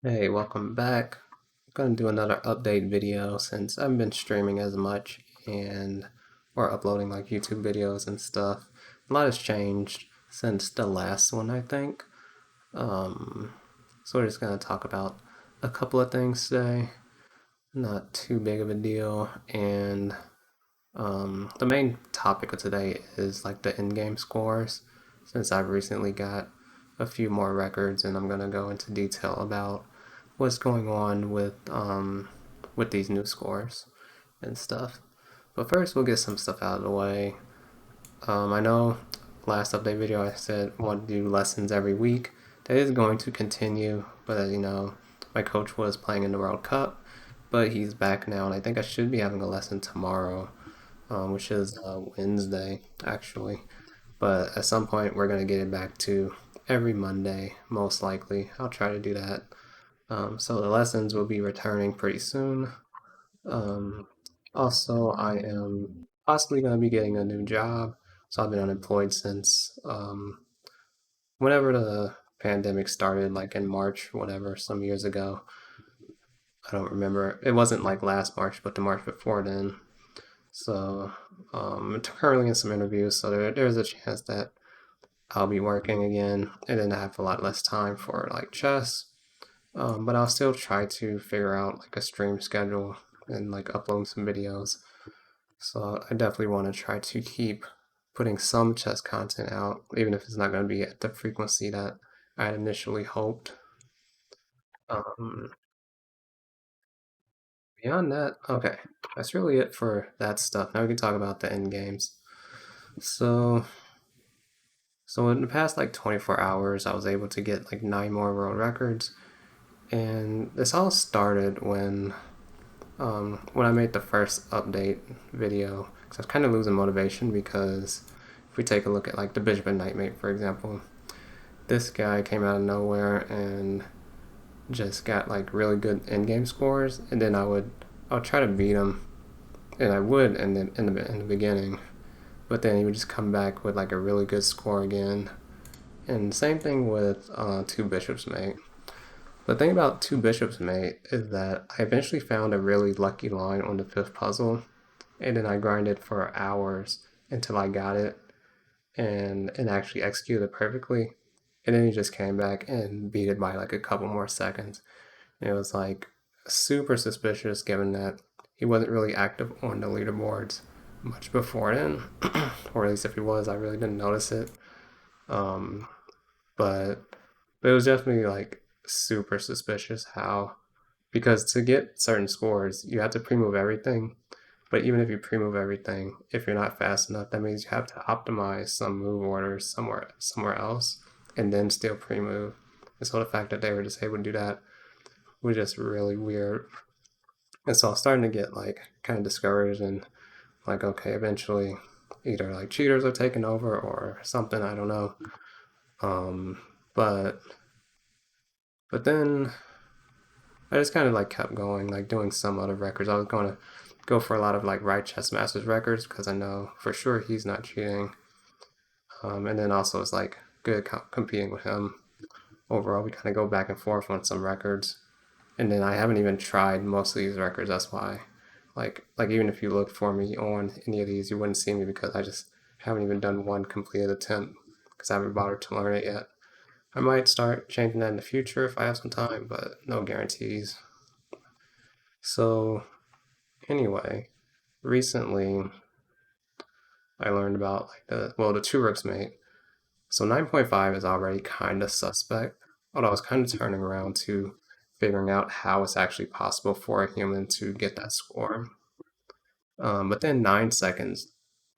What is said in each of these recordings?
Hey, welcome back. I'm gonna do another update video since I haven't been streaming as much and or uploading like YouTube videos and stuff. A lot has changed since the last one, I think. Um, so we're just gonna talk about a couple of things today. Not too big of a deal. And the main topic of today is like the in-game scores, since I've recently got a few more records, and I'm gonna go into detail about what's going on with these new scores and stuff. But first, we'll get some stuff out of the way. I know last update video I said I want to do lessons every week. That is going to continue, but as you know, my coach was playing in the World Cup, but he's back now, and I think I should be having a lesson tomorrow, which is Wednesday actually. But at some point, we're gonna get it back to every Monday, most likely. I'll try to do that. So the lessons will be returning pretty soon. Um, Also, I am possibly going to be getting a new job. So I've been unemployed since whenever the pandemic started, like in March, whatever, some years ago. I don't remember. It wasn't like last March, but the March before then. So I'm currently in some interviews, so there's a chance that I'll be working again, and then I have a lot less time for like chess. But I'll still try to figure out like a stream schedule and like upload some videos. So I definitely want to try to keep putting some chess content out, even if it's not going to be at the frequency that I had initially hoped. Um, Beyond that, okay, that's really it for that stuff. Now we can talk about the end games. So, so in the past like 24 hours, I was able to get like 9 more world records, and this all started when I made the first update video, because I was kind of losing motivation because if we take a look at like the Bishop and Knightmate, for example, this guy came out of nowhere and just got like really good in-game scores, and then I would try to beat him, and I would in the beginning, but then he would just come back with like a really good score again, and same thing with Two Bishops Mate. The thing about Two Bishops Mate is that I eventually found a really lucky line on the fifth puzzle, and then I grinded for hours until I got it and actually executed it perfectly. And then he just came back and beat it by like a couple more seconds. And it was like super suspicious given that he wasn't really active on the leaderboards much before then, or at least if he was, I really didn't notice it. Um, but but it was definitely like super suspicious how, because to get certain scores you have to pre-move everything, but even if you pre-move everything, if you're not fast enough, that means you have to optimize some move orders somewhere else, and then still pre-move. And so the fact that they were just able to do that was just really weird. And so I was starting to get like kind of discouraged and like, okay, eventually either like cheaters are taking over or something, I don't know. Um, but but then I just kind of like kept going, like doing some other records. I was going to go for a lot of like Right Chess Masters records because I know for sure he's not cheating. And then also it's like good competing with him. Overall, we kind of go back and forth on some records. And then I haven't even tried most of these records. That's why, like even if you looked for me on any of these, you wouldn't see me because I just haven't even done one completed attempt because I haven't bothered to learn it yet. I might start changing that in the future if I have some time, but no guarantees. So anyway, recently I learned about like the two rooks mate. So 9.5 is already kind of suspect, although I was kind of turning around to figuring out how it's actually possible for a human to get that score. But then 9 seconds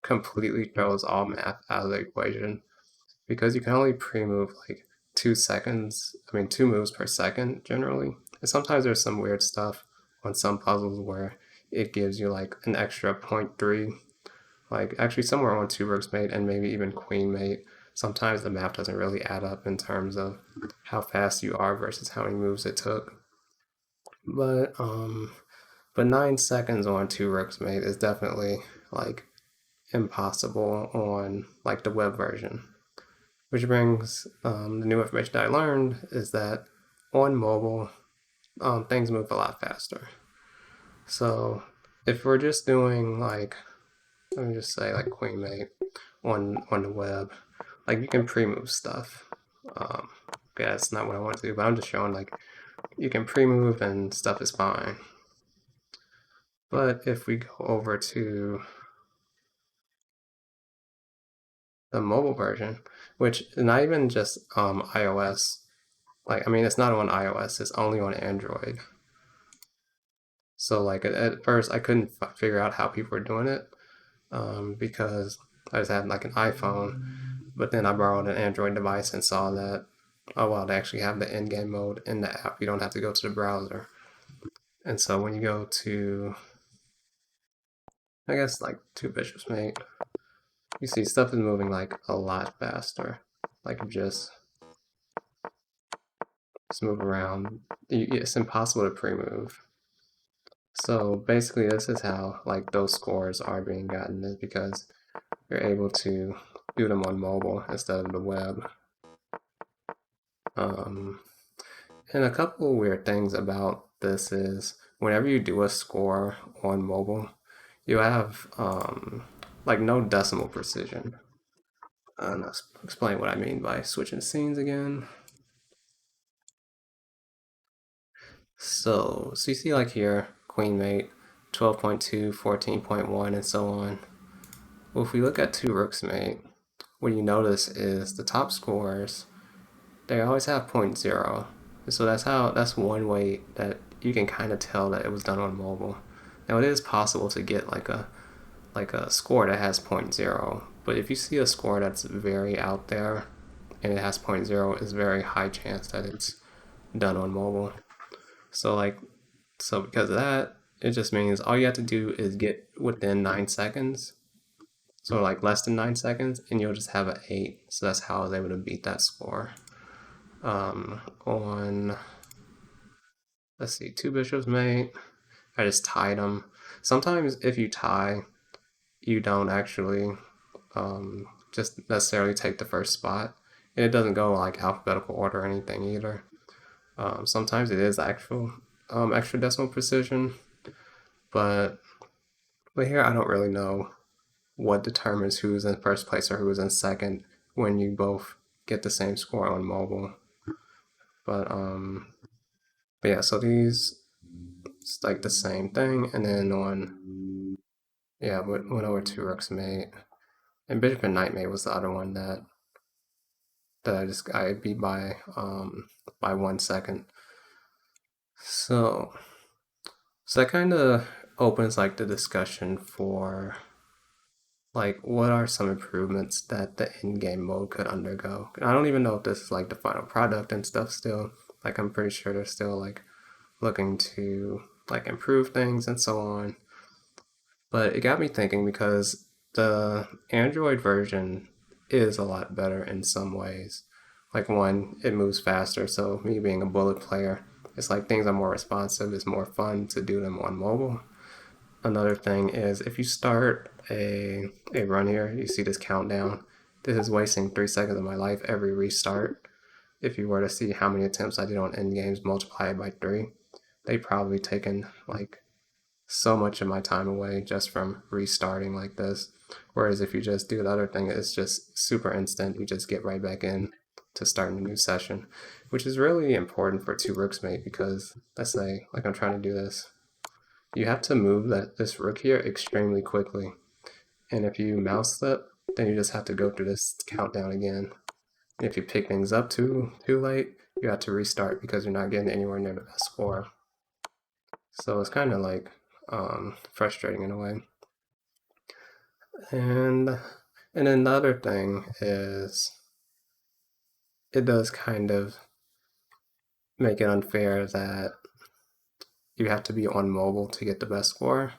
completely throws all math out of the equation because you can only pre-move like 2 seconds, I mean, two moves per second generally. And sometimes there's some weird stuff on some puzzles where it gives you like an extra zero point 0.3, like actually somewhere on two rooks mate and maybe even queen mate. Sometimes the math doesn't really add up in terms of how fast you are versus how many moves it took. But um, but 9 seconds on two rooks mate is definitely like impossible on like the web version. Which brings the new information that I learned is that on mobile, things move a lot faster. So if we're just doing like, let me just say like Queenmate on the web, like you can pre-move stuff. Okay, that's not what I want to do, but I'm just showing like you can pre-move and stuff is fine. But if we go over to the mobile version, which is not even just iOS, like I mean it's not on iOS, it's only on Android. So like at first I couldn't figure out how people were doing it because I just had like an iPhone, but then I borrowed an Android device and saw that, oh well, they actually have the in-game mode in the app. You don't have to go to the browser. And so when you go to, I guess like Two Bishops Mate, you see stuff is moving like a lot faster. Like just move around. It's impossible to pre-move. So basically, this is how like those scores are being gotten, is because you're able to do them on mobile instead of the web. Um, and a couple of weird things about this is whenever you do a score on mobile, you have like no decimal precision. And I'll explain what I mean by switching scenes again. So you see like here, Queenmate, 12.2, 14.1, and so on. Well, if we look at Two Rooks Mate, what you notice is the top scores, they always have 0.0. So that's one way that you can kind of tell that it was done on mobile. Now it is possible to get like a score that has 0.0, but if you see a score that's very out there and it has 0.0, it's very high chance that it's done on mobile. So because of that, it just means all you have to do is get within 9 seconds. So like less than 9 seconds, and you'll just have an 8. So that's how I was able to beat that score. On let's see, Two Bishops Mate, I just tied them. Sometimes if you tie, you don't actually just necessarily take the first spot, and it doesn't go like alphabetical order or anything either. Sometimes it is actual extra decimal precision, but here I don't really know what determines who's in first place or who's in second when you both get the same score on mobile. But yeah, so these it's like the same thing, and then on yeah, went over to Rook's Mate, and Bishop and Knight Mate was the other one that I beat by 1 second. So that kind of opens like the discussion for like what are some improvements that the in-game mode could undergo. I don't even know if this is like the final product and stuff still. Like I'm pretty sure they're still like looking to like improve things and so on. But it got me thinking because the Android version is a lot better in some ways. Like one, it moves faster, so me being a bullet player, it's like things are more responsive, it's more fun to do them on mobile. Another thing is if you start a run here, you see this countdown. This is wasting 3 seconds of my life every restart. If you were to see how many attempts I did on end games multiplied by 3, they probably taken like so much of my time away just from restarting like this. Whereas if you just do the other thing, it's just super instant. You just get right back in to starting a new session, which is really important for Two Rooks Mate because let's say like I'm trying to do this. You have to move this rook here extremely quickly. And if you mouse slip, then you just have to go through this countdown again. And if you pick things up too late, you have to restart because you're not getting anywhere near the best score. So it's kind of like frustrating in a way. And then the other thing is it does kind of make it unfair that you have to be on mobile to get the best score.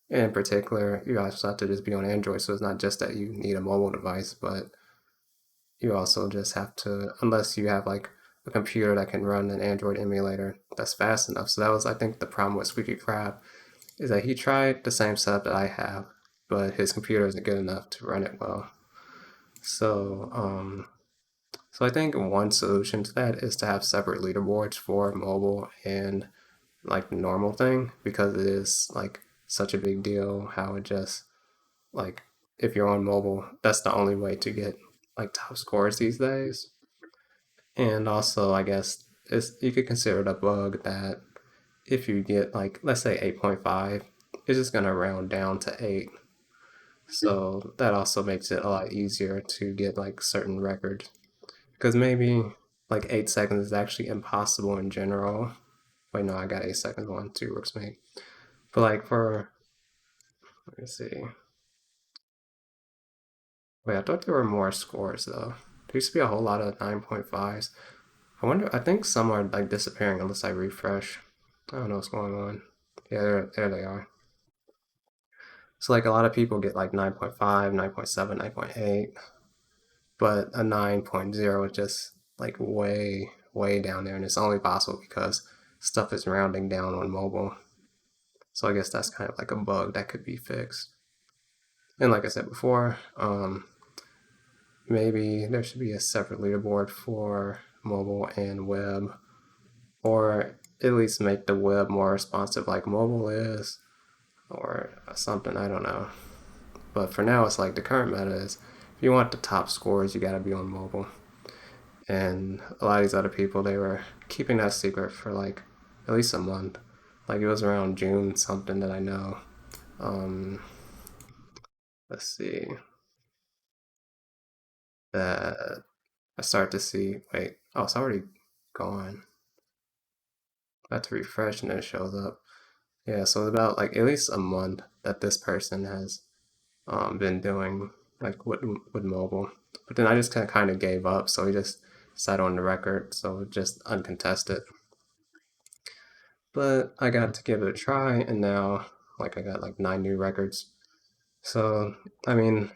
And in particular, you also have to just be on Android, so it's not just that you need a mobile device, but you also just have to, unless you have like a computer that can run an Android emulator that's fast enough. So that was, I think, the problem with Squeaky Crab, is that he tried the same setup that I have, but his computer isn't good enough to run it well. So I think one solution to that is to have separate leaderboards for mobile and like normal thing because it is like such a big deal how it just like if you're on mobile, that's the only way to get like top scores these days. And also, I guess you could consider it a bug that if you get like let's say 8.5, it's just gonna round down to 8. So that also makes it a lot easier to get like certain records because maybe like 8 seconds is actually impossible in general. Wait, no, I got 8 seconds. 1, 2 works mate. But like for let me see. Wait, I thought there were more scores though. There used to be a whole lot of 9.5s. I wonder. I think some are like disappearing unless I refresh. I don't know what's going on. Yeah, there they are. So like a lot of people get like 9.5, 9.7, 9.8, but a 9.0 is just like way down there, and it's only possible because stuff is rounding down on mobile. So I guess that's kind of like a bug that could be fixed. And like I said before, maybe there should be a separate leaderboard for mobile and web, or at least make the web more responsive like mobile is, or something. I don't know. But for now, it's like the current meta is if you want the top scores, you gotta be on mobile. And a lot of these other people, they were keeping that secret for like at least a month. Like it was around June something that I know. Um, let's see. That I start to see. Wait, oh, it's already gone. I have to refresh and then it shows up. Yeah, so it's about like at least a month that this person has been doing like with mobile. But then I just kind of gave up, so we just sat on the record, so just uncontested. But I got to give it a try, and now like I got like 9 new records. So I mean,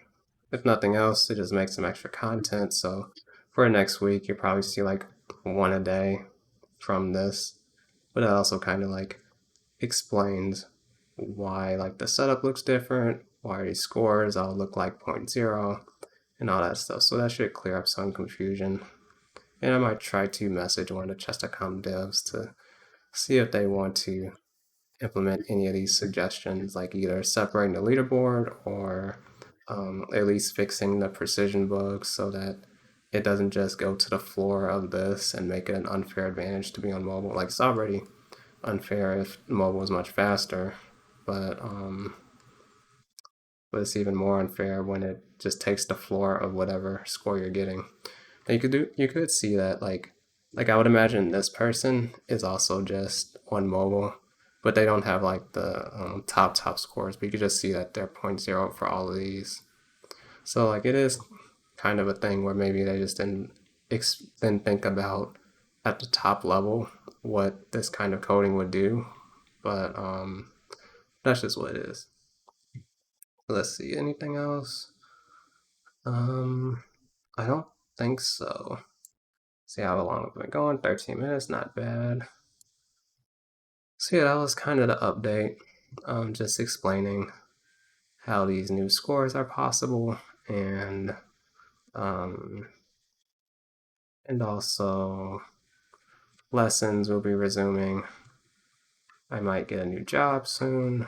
if nothing else, it just makes some extra content. So for next week, you'll probably see like one a day from this. But it also kind of like explains why like the setup looks different, why these scores all look like 0.0, and all that stuff. So that should clear up some confusion. And I might try to message one of the Chess.com devs to see if they want to implement any of these suggestions, like either separating the leaderboard or at least fixing the precision bugs so that it doesn't just go to the floor of this and make it an unfair advantage to be on mobile. Like it's already unfair if mobile is much faster, but but it's even more unfair when it just takes the floor of whatever score you're getting. And you could see that like I would imagine this person is also just on mobile, but they don't have like the top scores. But you could just see that they're 0.0 for all of these. So like it is kind of a thing where maybe they just didn't think about at the top level what this kind of coding would do. But that's just what it is. Let's see, anything else? Um, I don't think so. See how long we've been going, 13 minutes, not bad. So yeah, that was kind of the update. Just explaining how these new scores are possible and um, and also lessons will be resuming. I might get a new job soon.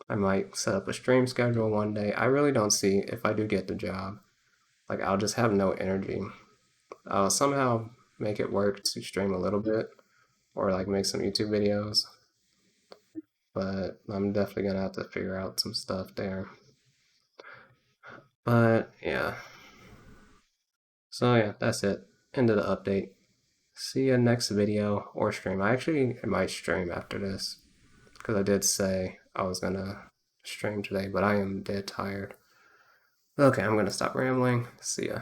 I might set up a stream schedule one day. I really don't see if I do get the job, like I'll just have no energy. I'll somehow make it work to stream a little bit or like make some YouTube videos, but I'm definitely gonna have to figure out some stuff there. But yeah, so yeah, that's it. End of the update. See you next video or stream. I might stream after this because I did say I was gonna stream today, but I am dead tired. Okay, I'm gonna stop rambling. See ya.